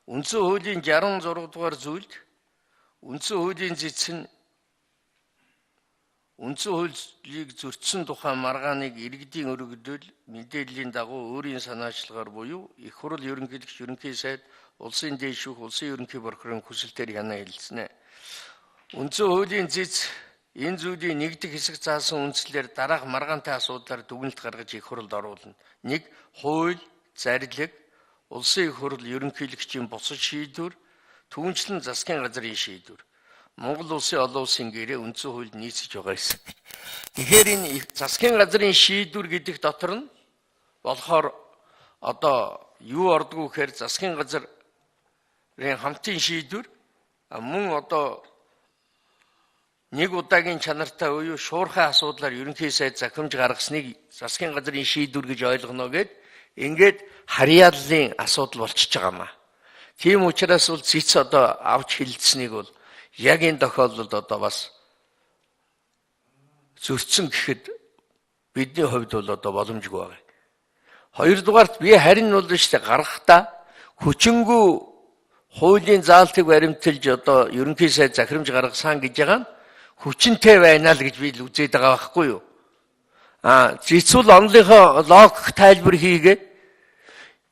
Үндсэн хуулийн 66 дугаар зүйлд үндсэн хуулийн зэц нь үндсэн хуулийг зөрчсөн тухай маргааныг иргэдийн өргөдөл мэдээллийн дагуу өөрийн санаачлагаар буюу их хурл ерөнхийлөгч ерөнхий сайд улсын дээд шүүх улсын ерөнхий прокурорын хүсэлтээр хянаа хэлэлцэнэ. Үндсэн хуулийн зэц энэ зүйлийн нэгдэх хэсэг заасан үндслээр дараах маргаантай асуудлаар дүгнэлт гаргаж их хурлд оруулна. 1. Хууль, зарлиг, улсын их хурл ерөнхийлөгчийн бусад шийдвэр, түүнчлэн засгийн газрын шийдвэр. Монгол улсын олон улсын гэрээ үндсэн хуульд нийцэж байгаа хэсэг. Тэгэхээр энэ засгийн газрын шийдвэр гэдэг дотор нь болохоор одоо юу ордгоо гэхээр засгийн газрын хамтын шийдвэр мөн одоо нэг удаагийн чанартай буюу шуурхай асуудлаар ерөнхий сайд захимж гаргасныг засгийн газрын шийдвэр гэж ойлгоно гэд ингээд харьяаллын асуудал болчихж байгаамаа. Тийм учраас бол зэц одоо авч хилцсэнийг бол яг энэ тохиолдолд одоо бас зөрчсөн гэхэд бидний хувьд бол одоо боломжгүй байна. Хоёрдугаарт би харин бол шүү дээ гаргахдаа хүчингү хуулийн заалтыг баримталж одоо ерөнхий сайд захирамж гаргасан гэж байгаа нь хүчинтэй байна л гэж би л үзээд байгаа байхгүй юу? Зэцүүл онлынхоо логик тайлбар хийгээд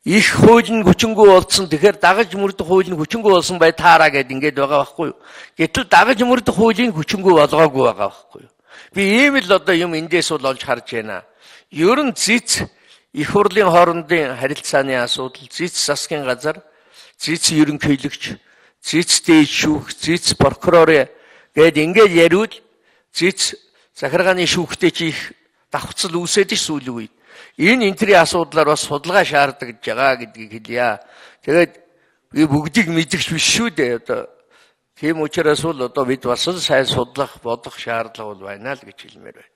их хууль нь хүчингү болсон. Тэгэхээр дагаж мөрдөх хууль нь хүчингү болсон бай таараа гэд ингээд байгаа байхгүй юу? Гэтэл дагаж мөрдөх хуулийг хүчингү болгоогүй байгаа байхгүй юу? Би ийм л одоо юм эндээс бол олж харж байна. Ер нь зэц их хурлын хоорондын харилцааны асуудал, зэц засгийн газар, зэц ерөнхийлөгч, зэц дээд шүүх, зэц прокурор гэд ингээд яриул зэц захиргааны шүүхтэй чи их давхцал үүсээд ш сүүлийн үед. Энэ энтрийн асуудлаар бас судалгаа шаарддаг байгаа гэдгийг хэлье. Тэгээд би бүгдийг мэдэгч биш шүү дээ. Одоо тийм учраас бол одоо бид бас сайн судлах, бодох шаардлага бол байна л гэж хэлмээр байна.